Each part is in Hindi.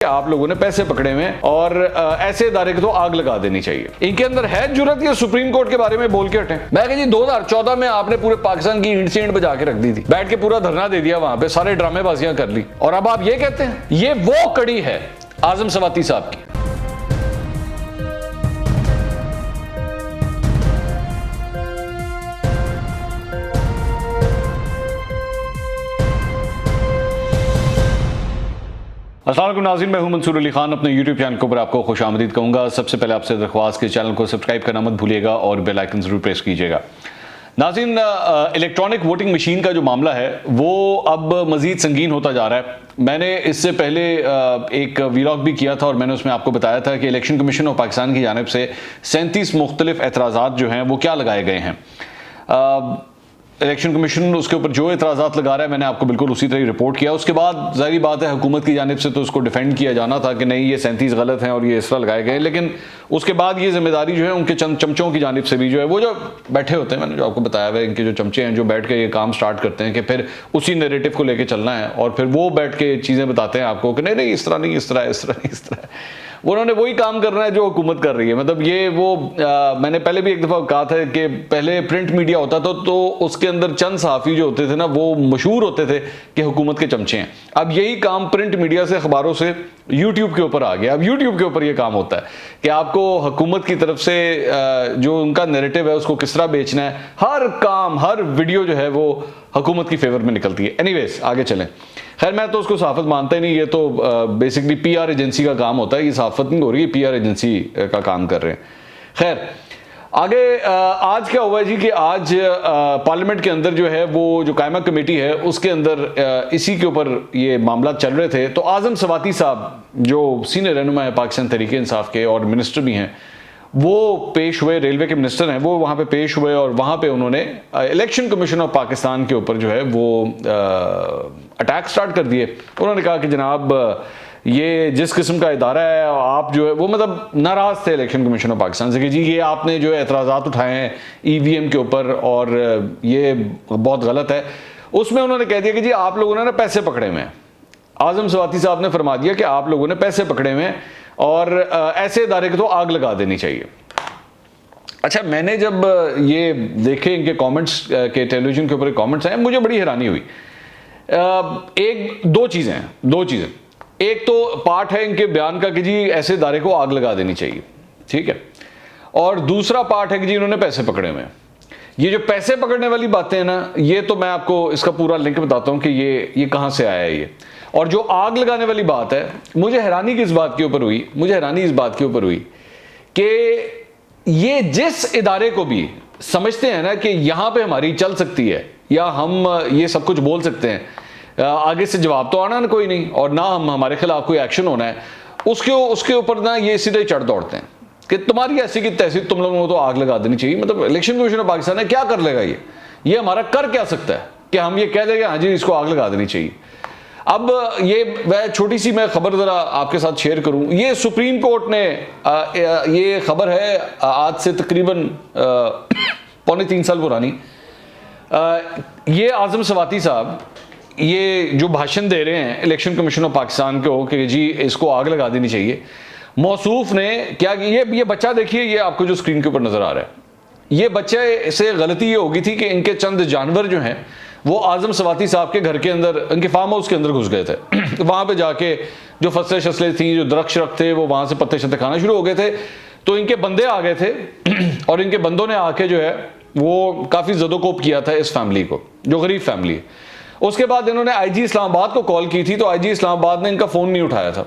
आप लोगों ने पैसे पकड़े हुए हैं और ऐसे इदारे को तो आग लगा देनी चाहिए। इनके अंदर है जुर्रत ये सुप्रीम कोर्ट के बारे में बोल के हटे। मैं कह जी 2014 में आपने पूरे पाकिस्तान की ईंट से ईंट बजा के रख दी थी, बैठ के पूरा धरना दे दिया, वहां पे सारे ड्रामेबाजियां कर ली, और अब आप ये कहते हैं। ये वो कड़ी है आजम सवाती साहब की। अस्सलाम वालेकुम नाज़रीन, मैं हूं मंसूर अली खान। अपने YouTube चैनल के ऊपर आपको खुशामदीद कहूँगा। सबसे पहले आपसे दरख्वास्त के चैनल को सब्सक्राइब करना मत भूलिएगा और बेल आइकन ज़रूर प्रेस कीजिएगा। नाज़रीन, इलेक्ट्रॉनिक वोटिंग मशीन का जो मामला है वो अब मज़ीद संगीन होता जा रहा है। मैंने इससे पहले एक व्लॉग भी किया था और मैंने उसमें आपको बताया था कि इलेक्शन कमीशन ऑफ पाकिस्तान की जानिब से 37 मुख्तलिफ एतराज़ात जो हैं वो क्या लगाए गए हैं। इलेक्शन कमीशन उसके ऊपर जो एतराज़ात लगा रहा है, मैंने आपको बिल्कुल उसी तरह रिपोर्ट किया। उसके बाद जाहिर बात है हुकूमत की जानिब से तो उसको डिफेंड किया जाना था कि नहीं ये 37 गलत हैं और ये इस तरह लगाए गए, लेकिन उसके बाद ये जिम्मेदारी जो है उनके चंद चमचों की जानिब से भी जो है, वो जो बैठे होते हैं, मैंने जो आपको बताया है, इनके जो चमचे हैं जो बैठ के ये काम स्टार्ट करते हैं कि फिर उसी नैरेटिव को लेकर चलना है और फिर वो बैठ के चीज़ें बताते हैं आपको कि नहीं नहीं इस तरह नहीं, इस तरह इस तरह इस तरह। उन्होंने वही काम करना है जो हुकूमत कर रही है। मतलब ये वो मैंने पहले भी एक दफ़ा कहा था कि पहले प्रिंट मीडिया होता था तो उसके अंदर चंद सहाफ़ी जो होते थे ना वो मशहूर होते थे कि हुकूमत के चमचे हैं। अब यही काम प्रिंट मीडिया से, अखबारों से यूट्यूब के ऊपर आ गया। अब यूट्यूब के ऊपर ये काम होता है कि आपको हुकूमत की तरफ से जो उनका नैरेटिव है उसको किस तरह बेचना है। हर काम, हर वीडियो जो है वो हुकूमत की फेवर में निकलती है। एनीवेज आगे चलें। खैर मैं तो उसको सहाफत मानता ही नहीं, ये तो बेसिकली PR एजेंसी का काम होता है। ये सहाफत नहीं हो रही, PR एजेंसी का काम कर रहे हैं। खैर आगे आज क्या हुआ जी कि आज पार्लियामेंट के अंदर जो है वो जो कायमा कमेटी है उसके अंदर इसी के ऊपर ये मामला चल रहे थे। तो आजम सवाती साहब जो सीनियर रहनुमा है पाकिस्तान तहरीक इंसाफ के और मिनिस्टर भी हैं, वो पेश हुए, रेलवे के मिनिस्टर हैं, वो वहाँ पे पेश हुए और वहाँ पे उन्होंने इलेक्शन कमीशन ऑफ पाकिस्तान के ऊपर जो है वो अटैक स्टार्ट कर दिए। उन्होंने कहा कि जनाब ये जिस किस्म का इदारा है, आप जो है वो मतलब नाराज़ थे इलेक्शन कमीशन ऑफ पाकिस्तान से कि जी ये आपने जो एतराज़ात उठाए हैं EVM के ऊपर और ये बहुत गलत है। उसमें उन्होंने कह दिया कि जी आप लोगों ने ना पैसे पकड़े हुए हैं। आजम सवाती साहब ने फरमा दिया कि आप लोगों ने पैसे पकड़े हुए हैं और ऐसे इदारे को तो आग लगा देनी चाहिए। अच्छा, मैंने जब ये देखे इनके कमेंट्स के टेलीविजन के ऊपर कमेंट्स आए, मुझे बड़ी हैरानी हुई। दो चीज़ें। एक तो पार्ट है इनके बयान का कि जी ऐसे इदारे को आग लगा देनी चाहिए, ठीक है, और दूसरा पार्ट है कि जी इन्होंने पैसे पकड़े हुए हैं। ये जो पैसे पकड़ने वाली बातें हैं ना, ये तो मैं आपको इसका पूरा लिंक बताता हूँ कि ये कहाँ से आया है ये। और जो आग लगाने वाली बात है, मुझे हैरानी इस बात के ऊपर हुई कि ये जिस इदारे को भी समझते हैं ना कि यहाँ पे हमारी चल सकती है या हम ये सब कुछ बोल सकते हैं, आगे से जवाब तो आना ना कोई नहीं और ना हमारे खिलाफ कोई एक्शन होना है, उसके ऊपर ना ये सीधे चढ़ दौड़ते हैं कि तुम्हारी ऐसी की तैसी, तुम लोगों को तो आग लगा देनी चाहिए। मतलब इलेक्शन कमीशन ऑफ पाकिस्तान है, क्या कर लेगा ये हमारा कर क्या सकता है कि हम ये कह देंगे हाँ जी इसको आग लगा देनी चाहिए। अब ये वह छोटी सी मैं खबर ज़रा आपके साथ शेयर करूं। ये सुप्रीम कोर्ट ने ये खबर है आज से तकरीबन 3.25 साल पुरानी। ये आजम सवाती साहब ये जो भाषण दे रहे हैं इलेक्शन कमीशन ऑफ पाकिस्तान को कि जी इसको आग लगा देनी चाहिए, मौसूफ ने क्या, ये बच्चा देखिए, ये आपको जो स्क्रीन के ऊपर नज़र आ रहा है, ये बच्चे से गलती ये होगी थी कि इनके चंद जानवर जो हैं वो आजम सवाती साहब के घर के अंदर, इनके फार्म हाउस के अंदर घुस गए थे। वहाँ पे जाके जो फसलें शसलें थी, जो दरख्त थे, वो वहाँ से पत्ते शत्ते खाना शुरू हो गए थे। तो इनके बंदे आ गए थे और इनके बंदों ने आके जो है वो काफ़ी ज़दोकोप किया था इस फैमिली को, जो गरीब फैमिली है। उसके बाद इन्होंने IG इस्लामाबाद को कॉल की थी, तो IG इस्लामाबाद ने इनका फ़ोन नहीं उठाया था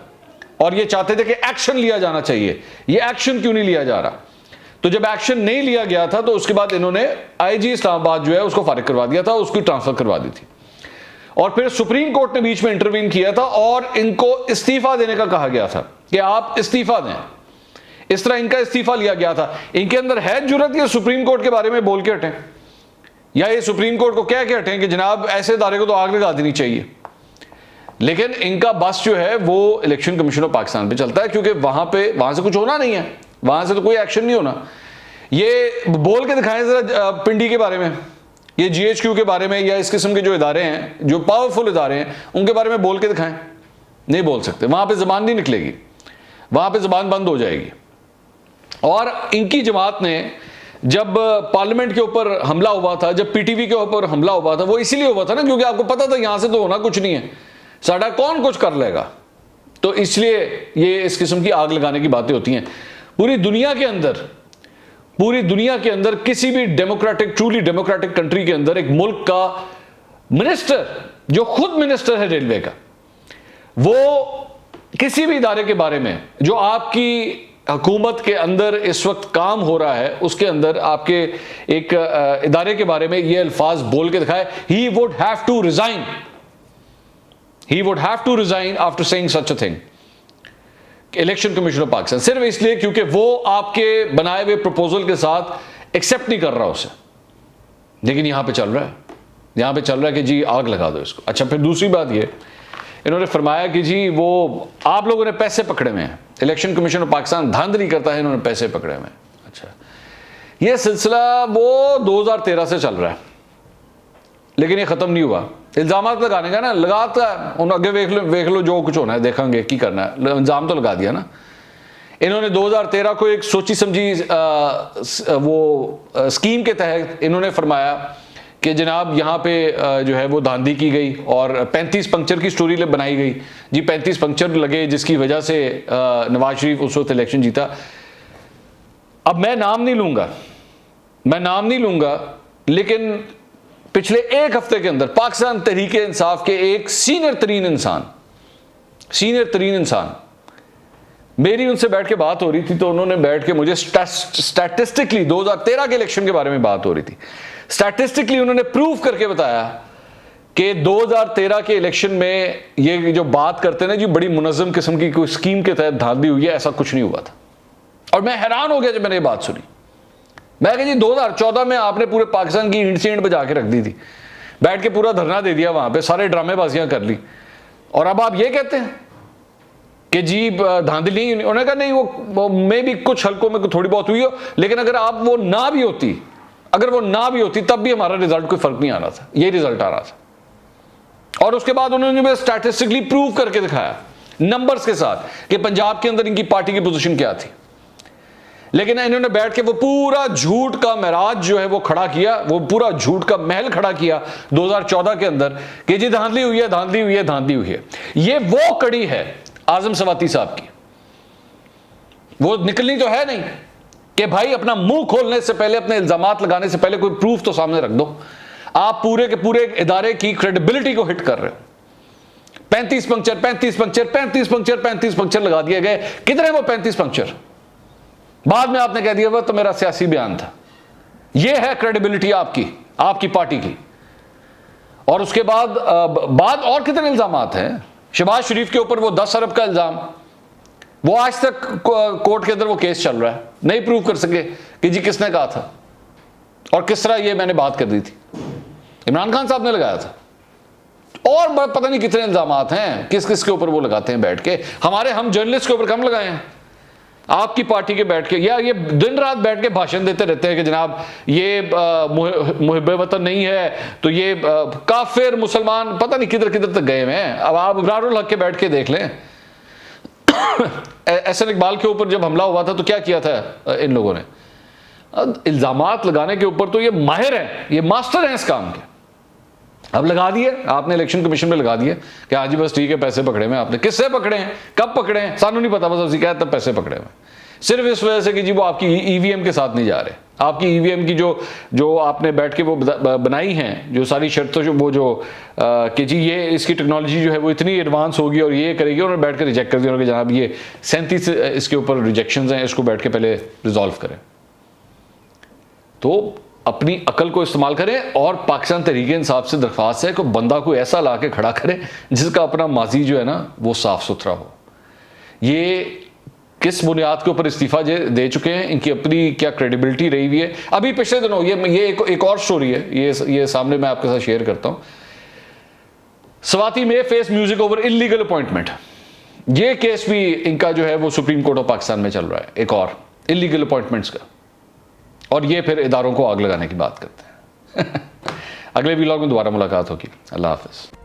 और ये चाहते थे कि एक्शन लिया जाना चाहिए। ये एक्शन क्यों नहीं लिया जा रहा? तो जब एक्शन नहीं लिया गया था तो उसके बाद इन्होंने IG इस्लामाबाद जो है उसको फारिग करवा दिया था, उसकी ट्रांसफर करवा दी थी और फिर सुप्रीम कोर्ट ने बीच में इंटरवीन किया था और इनको इस्तीफा देने का कहा गया था कि आप इस्तीफा दें। इस तरह इनका इस्तीफा लिया गया था। इनके अंदर है जुर्रत ये सुप्रीम कोर्ट के बारे में बोल के हटें या ये सुप्रीम कोर्ट को कह के हटें कि जनाब ऐसे इदारे को तो आग लगा देनी चाहिए। लेकिन इनका बस जो है वो इलेक्शन कमीशन ऑफ पाकिस्तान पे चलता है क्योंकि वहां से कुछ होना नहीं है, वहां से तो कोई एक्शन नहीं होना। ये बोल के दिखाएं जरा पिंडी के बारे में, ये GHQ के बारे में, या इस किस्म के जो इदारे हैं, जो पावरफुल इदारे हैं, उनके बारे में बोल के दिखाएं। नहीं बोल सकते, वहां पे जबान नहीं निकलेगी, वहां पे जबान बंद हो जाएगी। और इनकी जमात ने जब पार्लियामेंट के ऊपर हमला हुआ था, जब पीटीवी के ऊपर हमला हुआ था, वो इसीलिए हुआ था ना क्योंकि आपको पता था यहां से तो होना कुछ नहीं है, साडा कौन कुछ कर लेगा। तो इसलिए ये इस किस्म की आग लगाने की बातें होती हैं। पूरी दुनिया के अंदर किसी भी डेमोक्रेटिक, ट्रूली डेमोक्रेटिक कंट्री के अंदर एक मुल्क का मिनिस्टर जो खुद मिनिस्टर है रेलवे का, वो किसी भी इदारे के बारे में जो आपकी हुकूमत के अंदर इस वक्त काम हो रहा है उसके अंदर आपके एक इदारे के बारे में ये अल्फाज बोल के दिखाए, he would have to resign after saying such a thing, election commission of Pakistan, सिर्फ इसलिए क्योंकि वो आपके बनाए हुए प्रपोजल के साथ एक्सेप्ट नहीं कर रहा उसे। लेकिन यहां पे चल रहा है कि जी आग लगा दो इसको। अच्छा, फिर दूसरी बात ये, इन्होंने फरमाया कि जी वो आप लोगों ने पैसे पकड़े हुए हैं, इलेक्शन कमीशन ऑफ पाकिस्तान धांधली करता है, इन्होंने पैसे पकड़े हुए हैं। अच्छा, ये सिलसिला वो 2013 से चल रहा है, लेकिन ये खत्म नहीं हुआ। इल्जामात लगाने का ना लगाता है, उन आगे देख लो जो कुछ होना है, देखेंगे की करना है, इल्जाम तो लगा दिया ना इन्होंने। 2013 को एक सोची समझी वो स्कीम के तहत इन्होंने फरमाया कि जनाब यहाँ पे जो है वो धांधली की गई और 35 पंक्चर की स्टोरी बनाई गई जी, 35 पंक्चर लगे जिसकी वजह से नवाज शरीफ उस वक्त इलेक्शन जीता। अब मैं नाम नहीं लूंगा, लेकिन पिछले एक हफ्ते के अंदर पाकिस्तान तहरीक इंसाफ के एक सीनियर तरीन इंसान, मेरी उनसे बैठ के बात हो रही थी, तो उन्होंने बैठ के मुझे स्टैटिस्टिकली 2013 के इलेक्शन के बारे में बात हो रही थी, स्टैटिस्टिकली उन्होंने प्रूव करके बताया कि 2013 के इलेक्शन में ये जो बात करते हैं ना जी, बड़ी मुनज़्ज़म किस्म की कोई स्कीम के तहत धांधली हुई है, ऐसा कुछ नहीं हुआ था। और मैं हैरान हो गया जब मैंने ये बात सुनी। मैं कहा जी 2014 में आपने पूरे पाकिस्तान की ईंट से ईंट बजा के रख दी थी, बैठ के पूरा धरना दे दिया वहां पे, सारे ड्रामेबाजियां कर ली, और अब आप ये कहते हैं कि जी धांधली। उन्होंने कहा नहीं, वो में भी कुछ हल्कों में थोड़ी बहुत हुई हो, लेकिन अगर वो ना भी होती तब भी हमारा रिजल्ट कोई फर्क नहीं आ रहा था, ये रिजल्ट आ रहा था। और उसके बाद उन्होंने स्टैटिस्टिकली प्रूव करके दिखाया नंबर्स के साथ कि पंजाब के अंदर इनकी पार्टी की पोजीशन क्या थी। लेकिन इन्होंने बैठ के वो पूरा झूठ का महराज जो है वो खड़ा किया, वो पूरा झूठ का महल खड़ा किया 2014 के अंदर कि जी धांधली हुई है। ये वो कड़ी है आजम सवाती साहब की, वो निकलनी तो है नहीं कि भाई अपना मुंह खोलने से पहले, अपने इल्जामात लगाने से पहले कोई प्रूफ तो सामने रख दो। आप पूरे के पूरे इदारे की क्रेडिबिलिटी को हिट कर रहे हो। 35 पंक्चर लगा दिए गए। कितने वो 35 पंक्चर? बाद में आपने कह दिया वह तो मेरा सियासी बयान था। यह है क्रेडिबिलिटी आपकी पार्टी की। और उसके बाद और कितने इल्जामात हैं शहबाज शरीफ के ऊपर? वो 10 अरब का इल्जाम, वो आज तक कोर्ट के अंदर वो केस चल रहा है, नहीं प्रूव कर सके कि जी किसने कहा था और किस तरह ये मैंने बात कर दी थी। इमरान खान साहब ने लगाया था। और पता नहीं कितने इल्जामात हैं, किस किस के ऊपर वो लगाते हैं बैठ के। हम जर्नलिस्ट के ऊपर कम लगाए हैं, आपकी पार्टी के बैठ के, या ये दिन रात बैठ के भाषण देते रहते हैं कि जनाब ये मुहिब्बे वतन नहीं है, तो ये काफिर मुसलमान पता नहीं किधर किधर तक गए हुए हैं। अब आप इब्रारुल हक के बैठ के देख लें एहसन इकबाल के ऊपर जब हमला हुआ था तो क्या किया था इन लोगों ने। इल्जामात लगाने के ऊपर तो ये माहिर हैं, ये मास्टर हैं इस काम के। अब लगा दिए आपने, इलेक्शन कमीशन में लगा दिए कि हाँ जी बस ठीक है, पैसे पकड़े में आपने। किससे पकड़े हैं, कब पकड़े हैं, सानू नहीं पता, बस उसी कहा तब पैसे पकड़े हुए, सिर्फ इस वजह से कि जी वो आपकी ईवीएम के साथ नहीं जा रहे। आपकी ईवीएम की जो आपने बैठ के वो बनाई हैं जो सारी शर्तों, जो वो जो कि जी ये इसकी टेक्नोलॉजी जो है वो इतनी एडवांस होगी और ये करेगी, उन्होंने बैठ कर रिजेक्ट कर दिया कि जनाब ये 37 इसके ऊपर रिजेक्शंस हैं, इसको बैठ के पहले रिजॉल्व करें। तो अपनी अकल को इस्तेमाल करें और पाकिस्तान तहरीक इंसाफ से दरख्वास्त है कि बंदा को ऐसा ला के खड़ा करें जिसका अपना माजी जो है ना वो साफ सुथरा हो। ये किस बुनियाद के ऊपर इस्तीफा दे चुके हैं, इनकी अपनी क्या क्रेडिबिलिटी रही हुई है। अभी पिछले दिनों ये एक और स्टोरी है, ये सामने मैं आपके साथ शेयर करता हूं। सवाती में face music over illegal appointment, ये केस भी इनका जो है वो सुप्रीम कोर्ट ऑफ पाकिस्तान में चल रहा है, एक और इलीगल अपॉइंटमेंट्स का। और ये फिर इदारों को आग लगाने की बात करते हैं। अगले व्लॉग में दोबारा मुलाकात होगी। अल्लाह हाफिज।